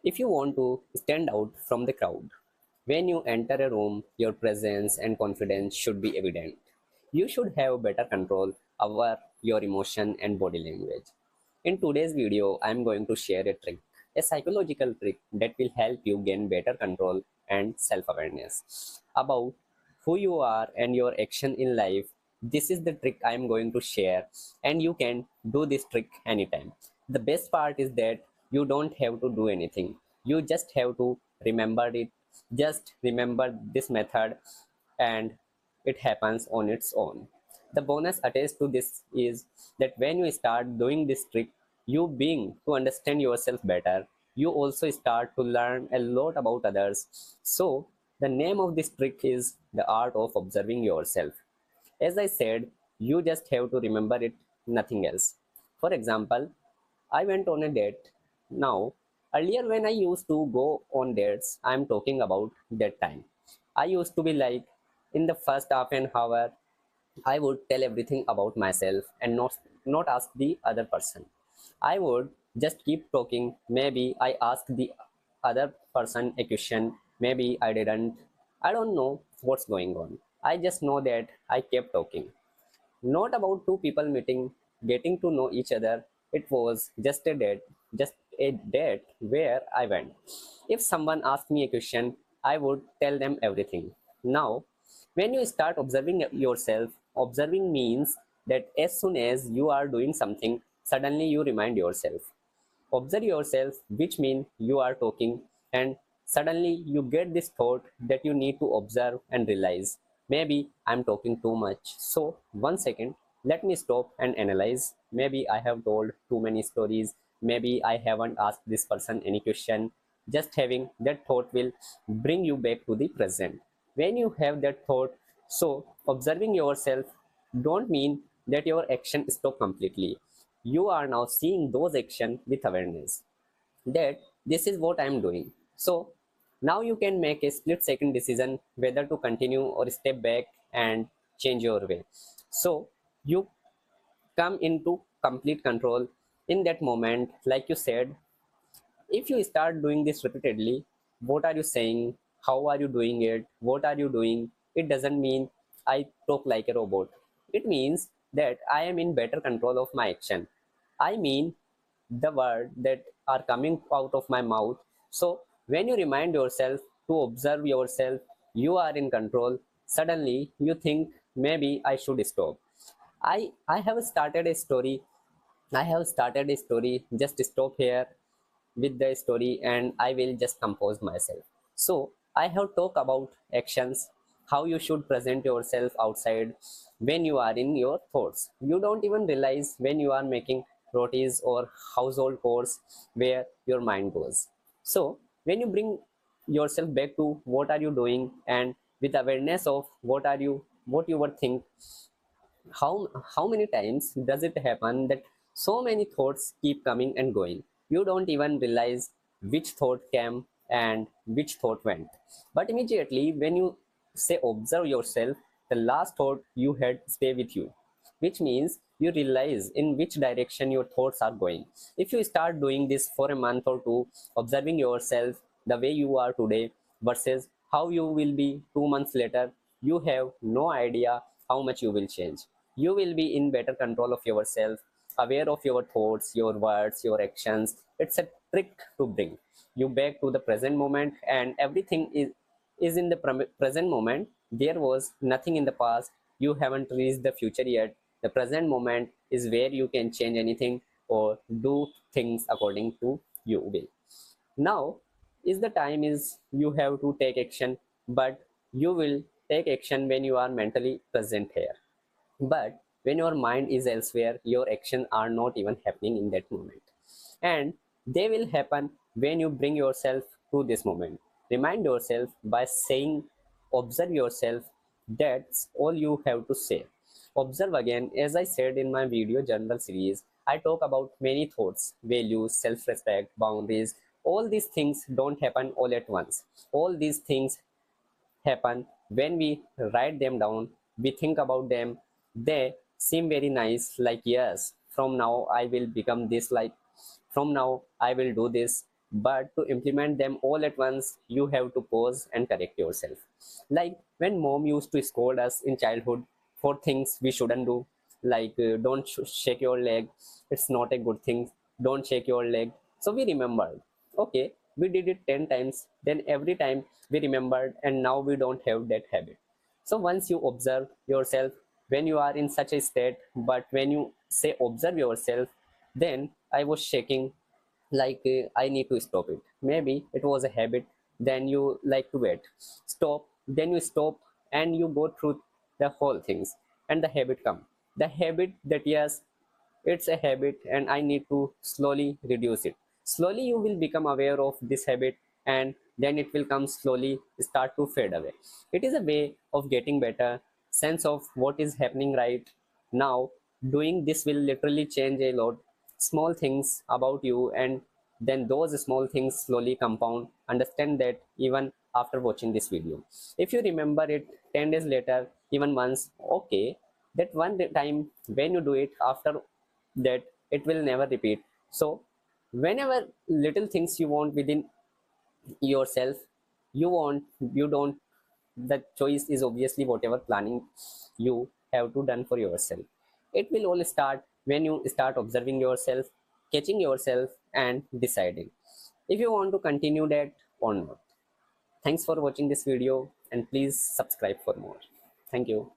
If you want to stand out from the crowd, when you enter a room, your presence and confidence should be evident. You should have better control over your emotion and body language. In today's video, I am going to share a trick, a psychological trick that will help you gain better control and self-awareness about who you are and your action in life. This is the trick I am going to share, and you can do this trick anytime. The best part is that you don't have to do anything. You just have to remember it. Just remember this method and it happens on its own. The bonus attached to this is that when you start doing this trick, you being to understand yourself better, you also start to learn a lot about others. So the name of this trick is the art of observing yourself. As I said, you just have to remember it, nothing else. For example, I went on a date. Now, earlier when I used to go on dates, I'm talking about that time. I used to be like, in the first half an hour, I would tell everything about myself and not ask the other person. I would just keep talking. Maybe I asked the other person a question. Maybe I didn't. I don't know what's going on. I just know that I kept talking. Not about two people meeting, getting to know each other. It was just a date where I went. If someone asked me a question, I would tell them everything. Now, when you start observing yourself, observing means that as soon as you are doing something, suddenly you remind yourself. Observe yourself, which means you are talking, and suddenly you get this thought that you need to observe and realize maybe I'm talking too much. So, 1 second, let me stop and analyze. Maybe I have told too many stories, maybe I haven't asked this person any question. Just having that thought will bring you back to the present. When you have that thought, so observing yourself don't mean that your action stop completely. You are now seeing those action with awareness that this is what I am doing. So now you can make a split second decision whether to continue or step back and change your way. So you come into complete control in that moment. Like you said, if you start doing this repeatedly, what are you saying? How are you doing it? What are you doing? It doesn't mean I talk like a robot. It means that I am in better control of my action. I mean the word that are coming out of my mouth. So when you remind yourself to observe yourself, you are in control. Suddenly you think maybe I should stop. I have started a story. I have started a story. Just stop here with the story and I will just compose myself. So I have talked about actions, how you should present yourself outside when you are in your thoughts. You don't even realize when you are making rotis or household chores where your mind goes. So when you bring yourself back to what are you doing and with awareness of what you were think, how many times does it happen that so many thoughts keep coming and going? You don't even realize which thought came and which thought went. But immediately when you say observe yourself, the last thought you had stay with you, which means you realize in which direction your thoughts are going. If you start doing this for a month or two, observing yourself the way you are today versus how you will be 2 months later, you have no idea how much you will change. You will be in better control of yourself, aware of your thoughts, your words, your actions. It's a trick to bring you back to the present moment, and everything is in the present moment. There was nothing in the past. You haven't reached the future yet. The present moment is where you can change anything or do things according to you will. Now is the time is you have to take action, but you will take action when you are mentally present here. But when your mind is elsewhere, your actions are not even happening in that moment. And they will happen when you bring yourself to this moment. Remind yourself by saying, observe yourself. That's all you have to say. Observe again. As I said in my video journal series, I talk about many thoughts, values, self respect, boundaries. All these things don't happen all at once. All these things happen when we write them down, we think about them, they seem very nice, like yes, from now I will become this, like from now I will do this. but to implement them all at once, you have to pause and correct yourself. Like when mom used to scold us in childhood for things we shouldn't do, like don't shake your leg, it's not a good thing, don't shake your leg. So we remembered, okay, we did it 10 times, then every time we remembered, and now we don't have that habit. So once you observe yourself when you are in such a state, but when you say observe yourself, then I was shaking, like I need to stop it. Maybe it was a habit, then you like to wait, stop, then you stop, and you go through the whole things, and the habit come. The habit that yes, it's a habit and I need to slowly reduce it. Slowly you will become aware of this habit, and then it will come slowly start to fade away. It is a way of getting better sense of what is happening right now. Doing this will literally change a lot small things about you, and then those small things slowly compound. Understand that even after watching this video, if you remember it 10 days later, even once, okay, that one time when you do it, after that it will never repeat. So whenever little things you want within yourself, you want, you don't, the choice is obviously whatever planning you have to done for yourself. It will all start when you start observing yourself, catching yourself, and deciding if you want to continue that or not. Thanks for watching this video, and please subscribe for more. Thank you.